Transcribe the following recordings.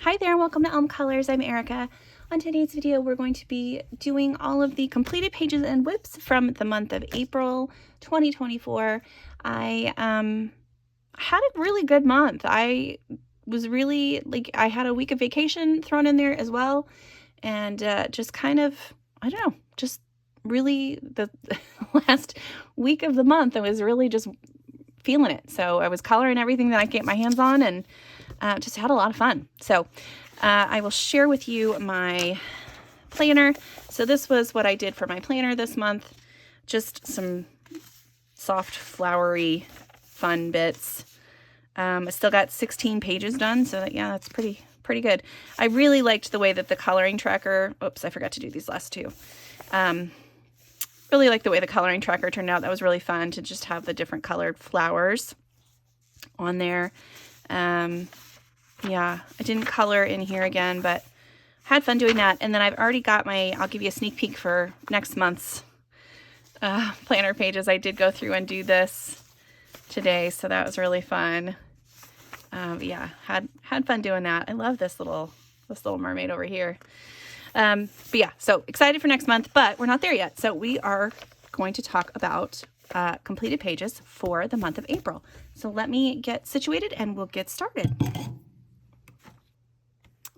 Hi there, welcome to Elm Colors. I'm Erica. On today's video, we're going to be doing all of the completed pages and whips from the month of April 2024. I had a really good month. I was really, I had a week of vacation thrown in there as well. And just kind of, I don't know, just really the last week of the month, I was really just feeling it. So I was coloring everything that I could get my hands on and just had a lot of fun. So I will share with you my planner. So this was what I did for my planner this month. Just some soft, flowery, fun bits. I still got 16 pages done. So that, yeah, that's pretty good. I really liked the way that the coloring tracker, oops, I forgot to do these last two. Really liked the way the coloring tracker turned out. That was really fun to just have the different colored flowers on there. Yeah, I didn't color in here again, but had fun doing that. And then I've already got I'll give you a sneak peek for next month's planner pages. I did go through and do this today, so that was really fun. Yeah, had fun doing that. I love this little mermaid over here. But yeah, so excited for next month, but we're not there yet. So we are going to talk about completed pages for the month of April. So let me get situated and we'll get started.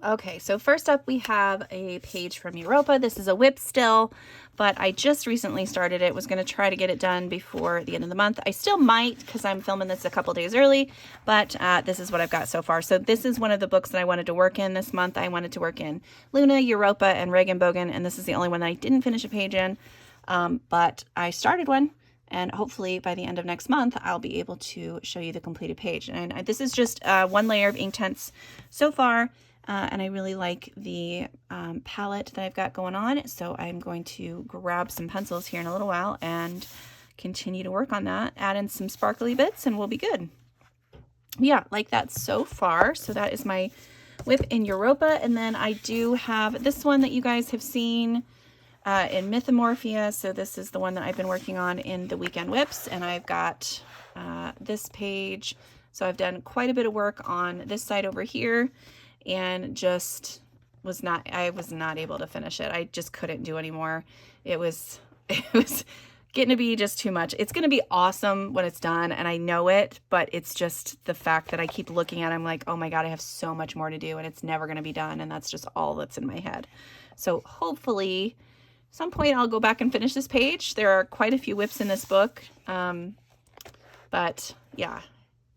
Okay, so first up we have a page from Europa. This is a whip still, but I just recently started it. Was going to try to get it done before the end of the month. I still might because I'm filming this a couple days early, but this is what I've got so far. So this is one of the books that I wanted to work in this month. I wanted to work in Luna, Europa, and Regenbogen, and this is the only one that I didn't finish a page in, but I started one. And hopefully by the end of next month, I'll be able to show you the completed page. And this is just one layer of ink tints so far. And I really like the palette that I've got going on. So I'm going to grab some pencils here in a little while and continue to work on that. Add in some sparkly bits and we'll be good. Yeah, like that so far. So that is my whip in Europa. And then I do have this one that you guys have seen in Mythomorphia. So this is the one that I've been working on in the weekend whips. And I've got this page. So I've done quite a bit of work on this side over here. And just I was not able to finish it. I just couldn't do anymore. It was getting to be just too much. It's going to be awesome when it's done, and I know it, but it's just the fact that I keep looking at it, I'm like, oh my God, I have so much more to do, and it's never going to be done, and that's just all that's in my head. So hopefully some point I'll go back and finish this page. There are quite a few whips in this book, but yeah,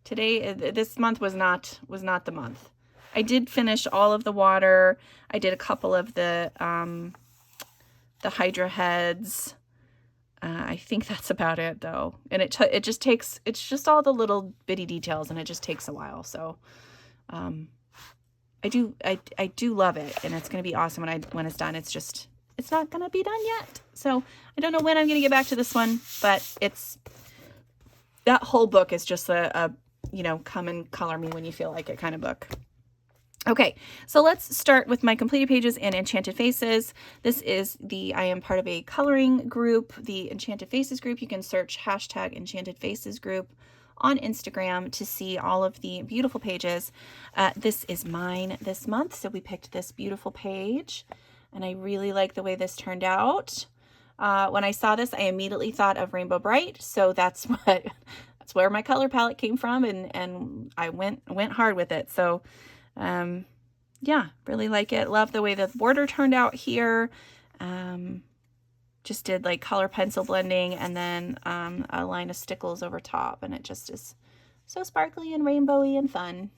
this month was not the month. I did finish all of the water. I did a couple of the Hydra heads. I think that's about it though. And it's just all the little bitty details, and it just takes a while. So I do love it, and it's going to be awesome when it's done. It's not going to be done yet. So I don't know when I'm going to get back to this one, but that whole book is just a come and color me when you feel like it kind of book. Okay, so let's start with my completed pages in Enchanted Faces. This is I am part of a coloring group, the Enchanted Faces group. You can search hashtag Enchanted Faces group on Instagram to see all of the beautiful pages. This is mine this month, so we picked this beautiful page, and I really like the way this turned out. When I saw this, I immediately thought of Rainbow Bright, so that's where my color palette came from, and I went hard with it. So yeah, really like it. Love the way the border turned out here. Just did like color pencil blending and then a line of stickles over top, and it just is so sparkly and rainbowy and fun.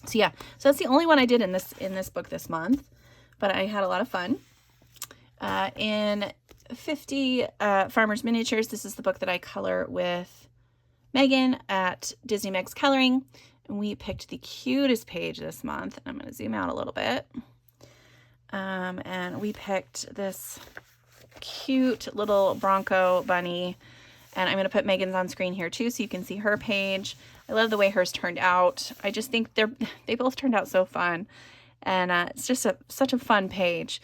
So yeah, so that's the only one I did in this book this month, but I had a lot of fun. In 50 Farmers Miniatures, this is the book that I color with Megan at Disney Meg's Coloring. And we picked the cutest page this month. I'm going to zoom out a little bit. And we picked this cute little Bronco Bunny. And I'm going to put Megan's on screen here too, so you can see her page. I love the way hers turned out. I just think they both turned out so fun. And it's just such a fun page.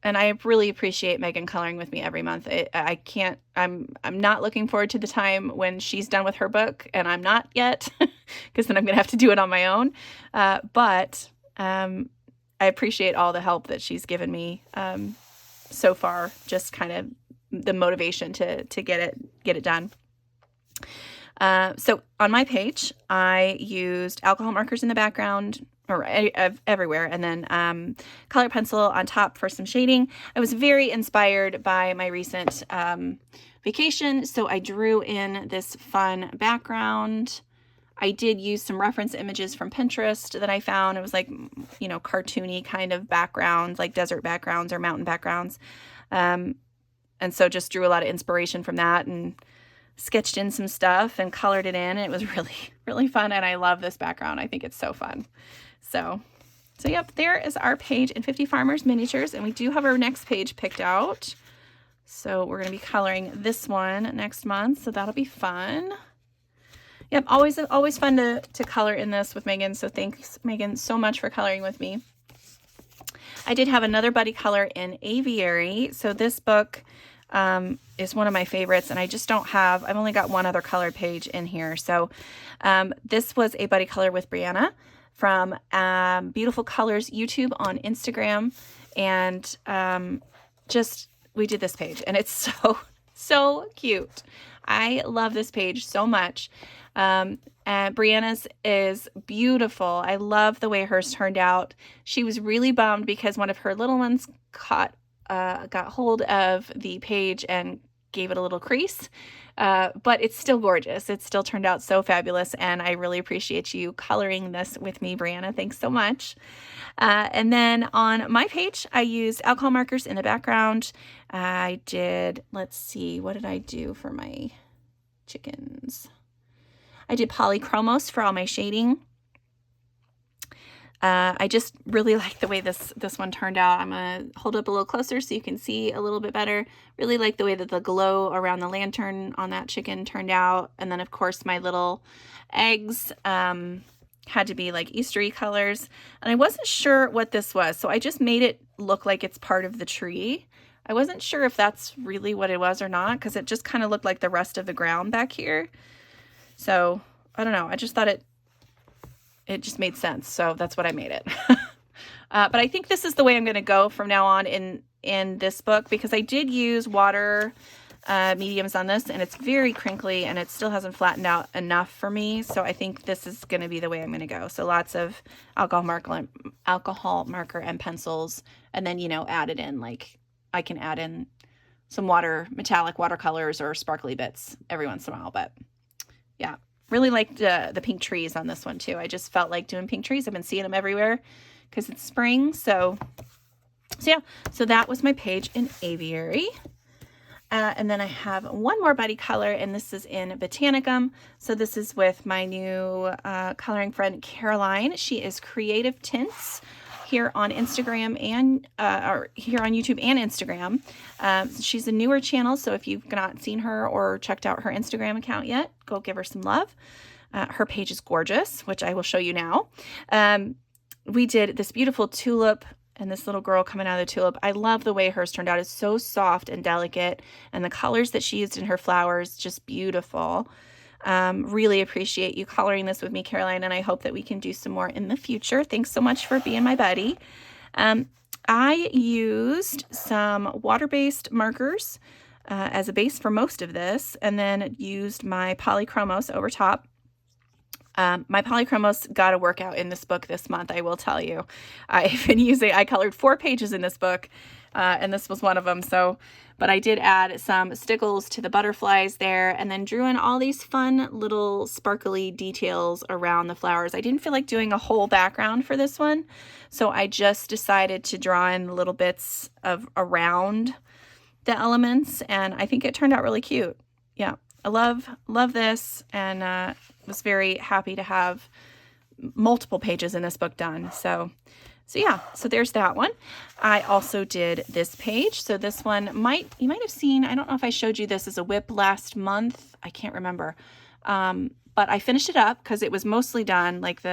and I really appreciate Megan coloring with me every month. I'm not looking forward to the time when she's done with her book, and I'm not yet, because then I'm going to have to do it on my own. But I appreciate all the help that she's given me so far, just kind of the motivation to get it done. So on my page, I used alcohol markers in the background, or everywhere, and then color pencil on top for some shading. I was very inspired by my recent vacation, so I drew in this fun background. I did use some reference images from Pinterest that I found. It was like, you know, cartoony kind of backgrounds, like desert backgrounds or mountain backgrounds. And so just drew a lot of inspiration from that and sketched in some stuff and colored it in. It was really, really fun, and I love this background. I think it's so fun. So yep, there is our page in 50 Farmers Miniatures, and we do have our next page picked out. So we're going to be coloring this one next month, so that'll be fun. Yep, always fun to color in this with Megan, so thanks, Megan, so much for coloring with me. I did have another buddy color in Aviary, so this book is one of my favorites, and I just don't have, I've only got one other colored page in here. So this was a buddy color with Brianna from Beautiful Colors YouTube on Instagram, and we did this page, and it's so cute. I love this page so much. And Brianna's is beautiful. I love the way hers turned out. She was really bummed because one of her little ones got hold of the page and gave it a little crease, but it's still gorgeous. It still turned out so fabulous, and I really appreciate you coloring this with me, Brianna. Thanks so much. And then on my page, I used alcohol markers in the background. I did, let's see, what did I do for my chickens? I did polychromos for all my shading. I just really like the way this one turned out. I'm going to hold up a little closer so you can see a little bit better. Really like the way that the glow around the lantern on that chicken turned out. And then, of course, my little eggs had to be like Eastery colors. And I wasn't sure what this was, so I just made it look like it's part of the tree. I wasn't sure if that's really what it was or not, because it just kind of looked like the rest of the ground back here. So, I don't know. I just thought it just made sense, so that's what I made it. But I think this is the way I'm going to go from now on in this book, because I did use water mediums on this, and it's very crinkly, and it still hasn't flattened out enough for me, so I think this is going to be the way I'm going to go. So lots of alcohol marker and pencils, and then, you know, add it in, like I can add in some metallic watercolors or sparkly bits every once in a while, but yeah. Really liked the pink trees on this one too. I just felt like doing pink trees. I've been seeing them everywhere because it's spring. So yeah, so that was my page in Aviary. And then I have one more buddy color, and this is in Botanicum. So this is with my new coloring friend, Caroline. She is Creative Tints here on Instagram and or here on YouTube and Instagram. She's a newer channel, so if you've not seen her or checked out her Instagram account yet, go give her some love. Her page is gorgeous, which I will show you now. We did this beautiful tulip and this little girl coming out of the tulip. I love the way hers turned out. It's so soft and delicate, and the colors that she used in her flowers, just beautiful. Really appreciate you coloring this with me, Caroline, and I hope that we can do some more in the future. Thanks so much for being my buddy. I used some water-based markers as a base for most of this, and then used my polychromos over top. My polychromos got a workout in this book this month, I will tell you. I colored 4 pages in this book, and this was one of them. But I did add some stickles to the butterflies there, and then drew in all these fun little sparkly details around the flowers. I didn't feel like doing a whole background for this one, so I just decided to draw in little bits of around the elements, and I think it turned out really cute. Yeah, I love this, and was very happy to have multiple pages in this book done. So yeah, so there's that one. I also did this page. So this one you might have seen, I don't know if I showed you this as a whip last month. I can't remember. But I finished it up because it was mostly done, like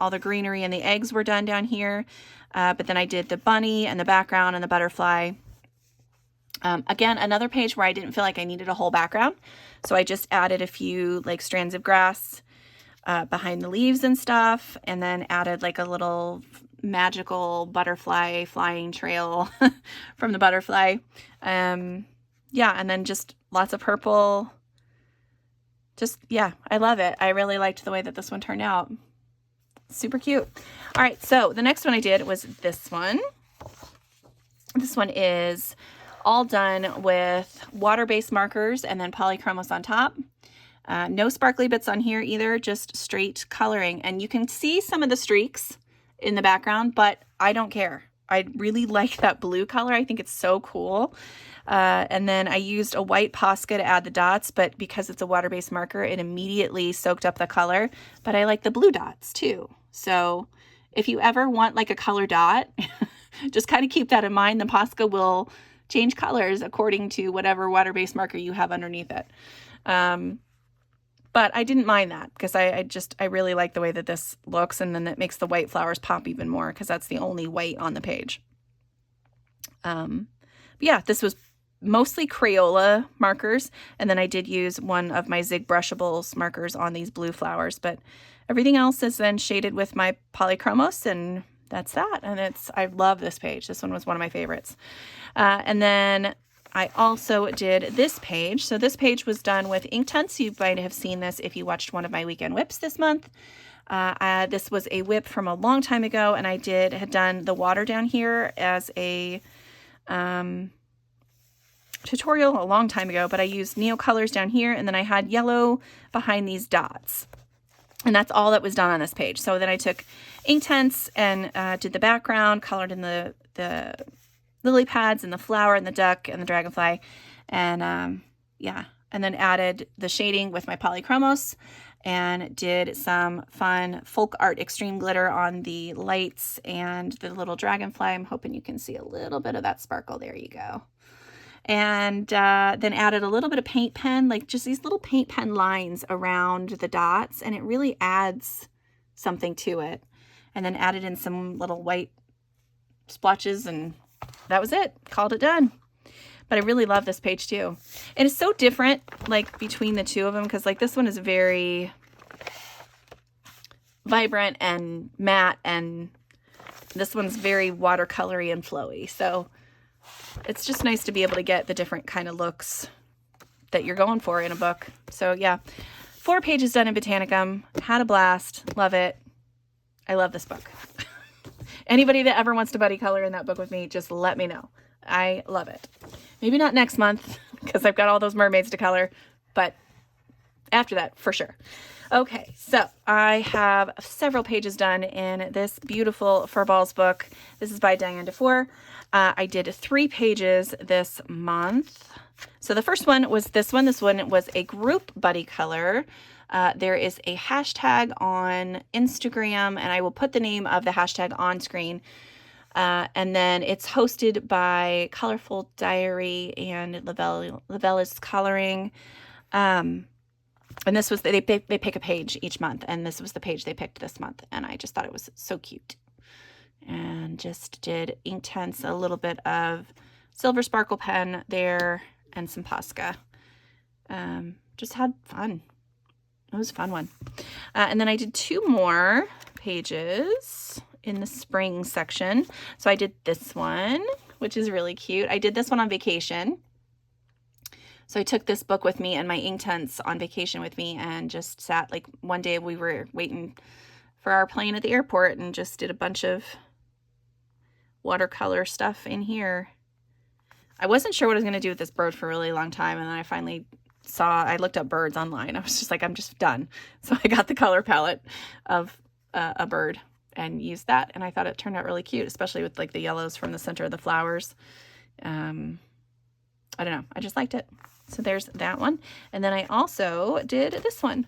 all the greenery and the eggs were done down here. But then I did the bunny and the background and the butterfly Again, another page where I didn't feel like I needed a whole background. So I just added a few like strands of grass behind the leaves and stuff, and then added like a little magical butterfly flying trail from the butterfly. Yeah, and then just lots of purple. Just, yeah, I love it. I really liked the way that this one turned out. Super cute. All right, so the next one I did was this one. This one is all done with water-based markers and then polychromos on top. No sparkly bits on here either, just straight coloring. And you can see some of the streaks in the background, but I don't care. I really like that blue color. I think it's so cool. And then I used a white Posca to add the dots, but because it's a water-based marker, it immediately soaked up the color. But I like the blue dots too. So if you ever want like a color dot, just kind of keep that in mind. The Posca will change colors according to whatever water-based marker you have underneath it. But I didn't mind that because I really like the way that this looks, and then it makes the white flowers pop even more because that's the only white on the page. Yeah, this was mostly Crayola markers, and then I did use one of my Zig Brushables markers on these blue flowers, but everything else is then shaded with my polychromos, and that's that. And I love this page. This one was one of my favorites. And then I also did this page. So this page was done with Tints. You might have seen this if you watched one of my weekend whips this month. This was a whip from a long time ago, and I had done the water down here as a tutorial a long time ago, but I used Neo colors down here, and then I had yellow behind these dots. And that's all that was done on this page. So then I took Tints and did the background, colored in the lily pads and the flower and the duck and the dragonfly. And yeah, and then added the shading with my polychromos and did some fun folk art extreme glitter on the lights and the little dragonfly. I'm hoping you can see a little bit of that sparkle. There you go. And then added a little bit of paint pen, like just these little paint pen lines around the dots, and it really adds something to it. And then added in some little white splotches, and that was it. Called it done. But I really love this page too. And it's so different, like between the two of them, because like this one is very vibrant and matte, and this one's very watercolory and flowy. So it's just nice to be able to get the different kind of looks that you're going for in a book. So yeah, 4 pages done in Botanicum. Had a blast. Love it. I love this book. Anybody that ever wants to buddy color in that book with me, just let me know. I love it. Maybe not next month because I've got all those mermaids to color, but after that, for sure. Okay, so I have several pages done in this beautiful Furballs book. This is by Diane DeFore. I did 3 pages this month. So the first one was this one. This one was a group buddy color. There is a hashtag on Instagram, and I will put the name of the hashtag on screen. And then it's hosted by Colorful Diary and Lavella's Coloring. And this was, they pick a page each month, and this was the page they picked this month, and I just thought it was so cute. And just did Tints, a little bit of silver sparkle pen there, and some Posca. Just had fun. It was a fun one. And then I did 2 more pages in the spring section. So I did this one, which is really cute. I did this one on vacation. So I took this book with me and my Tints on vacation with me, and just sat, like one day we were waiting for our plane at the airport and just did a bunch of watercolor stuff in here. I wasn't sure what I was going to do with this bird for a really long time, and then I finally I looked up birds online. I was just like, I'm just done. So I got the color palette of a bird and used that, and I thought it turned out really cute, especially with like the yellows from the center of the flowers. I don't know. I just liked it. So there's that one. And then I also did this one,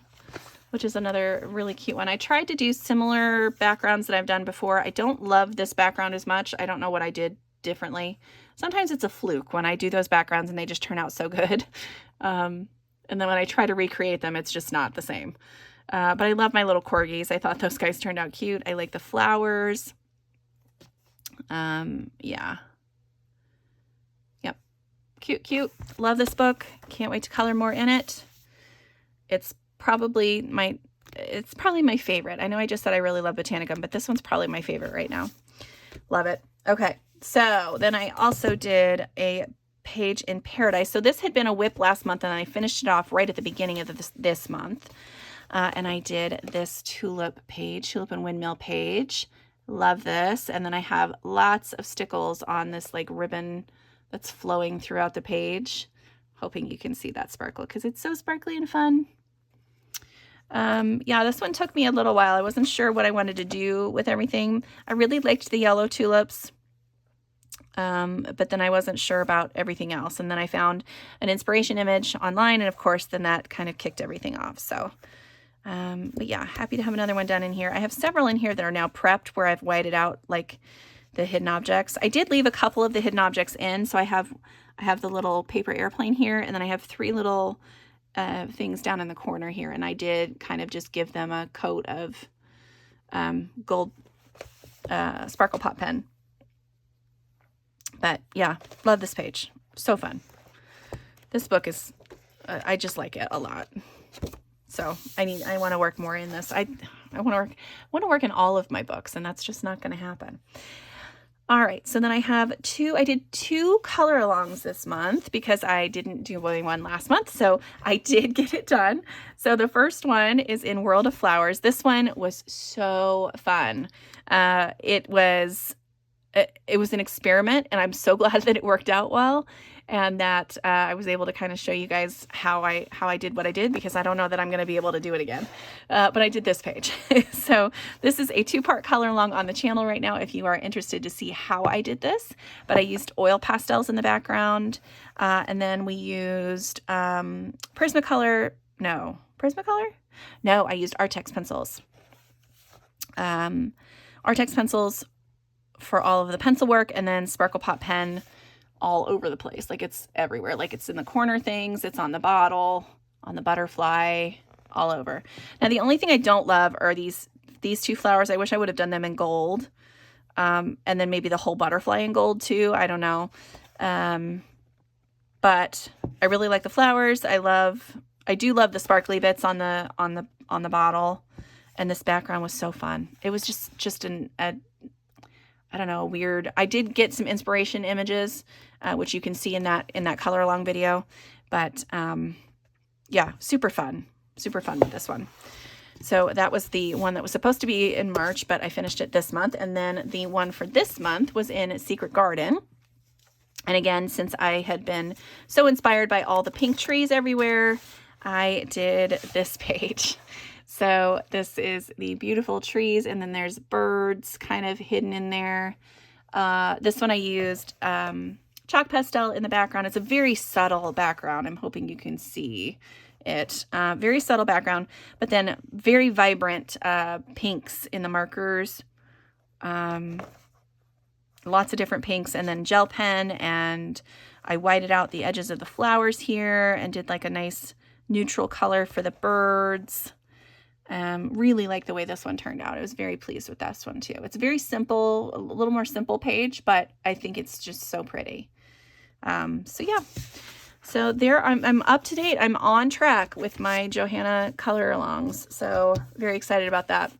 which is another really cute one. I tried to do similar backgrounds that I've done before. I don't love this background as much. I don't know what I did differently. Sometimes it's a fluke when I do those backgrounds and they just turn out so good. And then when I try to recreate them, it's just not the same. But I love my little corgis. I thought those guys turned out cute. I like the flowers. Yeah. Yep. Cute, cute. Love this book. Can't wait to color more in it. It's probably my favorite. I know I just said I really love Botanicum, but this one's probably my favorite right now. Love it. Okay, so then I also did a page in Paradise. So this had been a whip last month, and I finished it off right at the beginning of this month. And I did this tulip and windmill page. Love this. And then I have lots of stickles on this like ribbon that's flowing throughout the page. Hoping you can see that sparkle because it's so sparkly and fun. Yeah, this one took me a little while. I wasn't sure what I wanted to do with everything. I really liked the yellow tulips, but then I wasn't sure about everything else. And then I found an inspiration image online, and of course, then that kind of kicked everything off. So, but yeah, happy to have another one done in here. I have several in here that are now prepped where I've whited out like the hidden objects. I did leave a couple of the hidden objects in, so I have the little paper airplane here, and then I have 3 little things down in the corner here, and I did kind of just give them a coat of gold sparkle pop pen. But yeah, love this page. So fun. This book is, I just like it a lot. So I want to work more in this. I want to work in all of my books, and that's just not going to happen. All right, so then I did 2 color alongs this month because I didn't do one last month, so I did get it done. So the first one is in World of Flowers. This one was so fun. It was an experiment, and I'm so glad that it worked out well, and that I was able to kind of show you guys how I did what I did, because I don't know that I'm going to be able to do it again. But I did this page. So this is a 2-part color along on the channel right now if you are interested to see how I did this. But I used oil pastels in the background, and then we used Prismacolor. No, Prismacolor? No, I used Artex pencils. Artex pencils for all of the pencil work, and then Sparkle Pop pen all over the place. Like it's everywhere. Like it's in the corner things, it's on the bottle, on the butterfly, all over. Now the only thing I don't love are these 2 flowers. I wish I would have done them in gold. And then maybe the whole butterfly in gold too. I don't know. But I really like the flowers. I do love the sparkly bits on the bottle. And this background was so fun. It was just I don't know, weird. I did get some inspiration images, which you can see in that color along video, but yeah, super fun with this one. So that was the one that was supposed to be in March, but I finished it this month. And then the one for this month was in Secret Garden. And again, since I had been so inspired by all the pink trees everywhere, I did this page. So this is the beautiful trees, and then there's birds kind of hidden in there. This one I used chalk pastel in the background. It's a very subtle background. I'm hoping you can see it. Very subtle background, but then very vibrant pinks in the markers. Lots of different pinks, and then gel pen, and I whited out the edges of the flowers here and did like a nice neutral color for the birds. Really like the way this one turned out. I was very pleased with this one too. It's very simple, a little more simple page, but I think it's just so pretty. So yeah, so there I'm up to date. I'm on track with my Johanna color alongs. So very excited about that.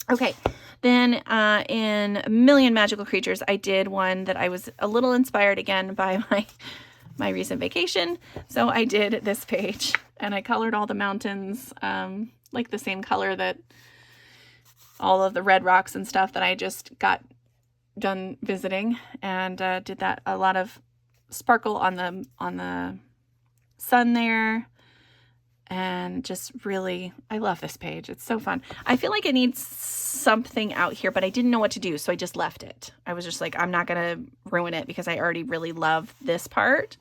Okay. Then in A Million Magical Creatures, I did one that I was a little inspired again by my recent vacation. So I did this page, and I colored all the mountains like the same color that all of the red rocks and stuff that I just got done visiting, and did that a lot of sparkle on the sun there. And just really, I love this page. It's so fun. I feel like it needs something out here, but I didn't know what to do, so I just left it. I was just like, I'm not going to ruin it because I already really love this part.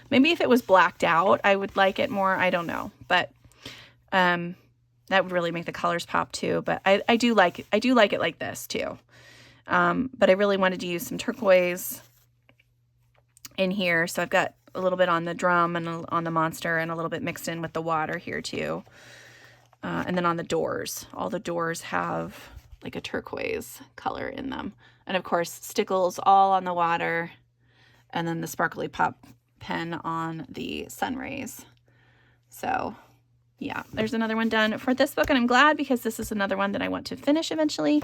Maybe if it was blacked out, I would like it more. I don't know, but that would really make the colors pop too. But I do like it like this too. But I really wanted to use some turquoise in here, so I've got a little bit on the drum and on the monster, and a little bit mixed in with the water here too. And then on the doors, all the doors have like a turquoise color in them. And of course, stickles all on the water, and then the sparkly pop pen on the sun rays. So yeah, there's another one done for this book, and I'm glad because this is another one that I want to finish eventually.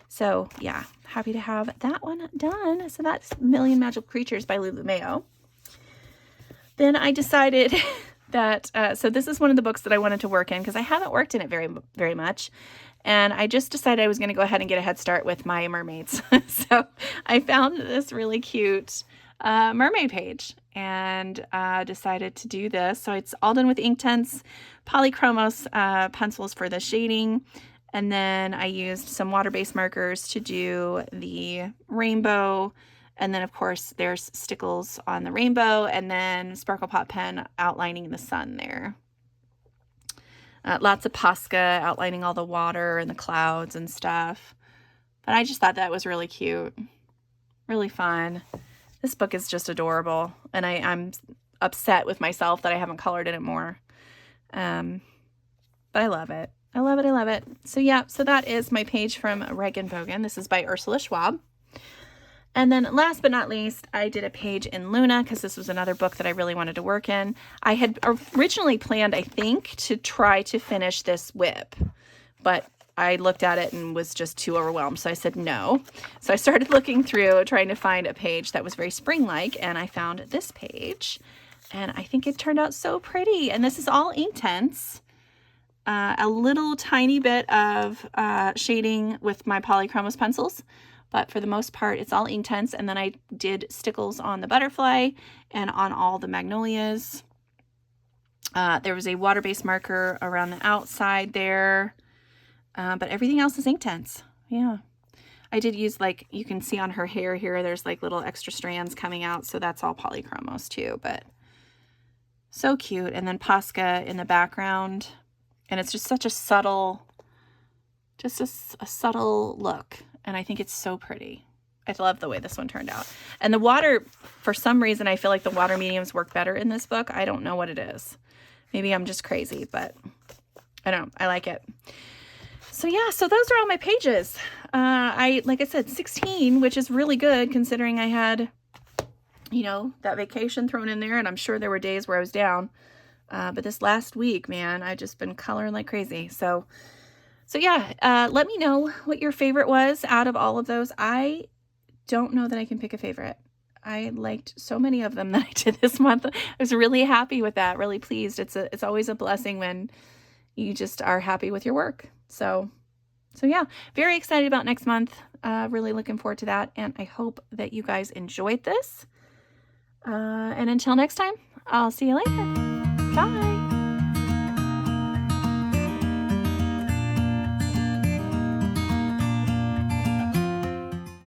So yeah, happy to have that one done. So that's Million Magical Creatures by Lulu Mayo. Then I decided that, so this is one of the books that I wanted to work in because I haven't worked in it very much. And I just decided I was going to go ahead and get a head start with my mermaids. So I found this really cute mermaid page and decided to do this. So it's all done with Inktense, Polychromos pencils for the shading. And then I used some water-based markers to do the rainbow. And then, of course, there's stickles on the rainbow and then Sparkle Pot pen outlining the sun there. Lots of Posca outlining all the water and the clouds and stuff. But I just thought that was really cute. Really fun. This book is just adorable. And I'm upset with myself that I haven't colored in it more. But I love it. I love it. I love it. So yeah, so that is my page from Regenbogen. This is by Ursula Schwab. And then last but not least, I did a page in Luna because this was another book that I really wanted to work in. I had originally planned, I think, to try to finish this whip, but I looked at it and was just too overwhelmed. So I said no. So I started looking through, trying to find a page that was very spring-like, and I found this page. And I think it turned out so pretty. And this is all Inktense. A little tiny bit of shading with my Polychromos pencils. But for the most part, it's all Inktense. And then I did stickles on the butterfly and on all the magnolias. There was a water-based marker around the outside there. But everything else is Inktense. Yeah. I did use, like, you can see on her hair here, there's like little extra strands coming out. So that's all Polychromos too. But so cute. And then Posca in the background. And it's just such a subtle, just a subtle look. And I think it's so pretty. I love the way this one turned out. And the water, for some reason, I feel like the water mediums work better in this book. I don't know what it is. Maybe I'm just crazy, but I don't know. I like it. So yeah, so those are all my pages. Like I said, 16, which is really good considering I had, you know, that vacation thrown in there. And I'm sure there were days where I was down. But this last week, man, I've just been coloring like crazy. So yeah, let me know what your favorite was out of all of those. I don't know that I can pick a favorite. I liked so many of them that I did this month. I was really happy with that, really pleased. It's always a blessing when you just are happy with your work. So yeah, very excited about next month. Really looking forward to that. And I hope that you guys enjoyed this. And until next time, I'll see you later. Bye.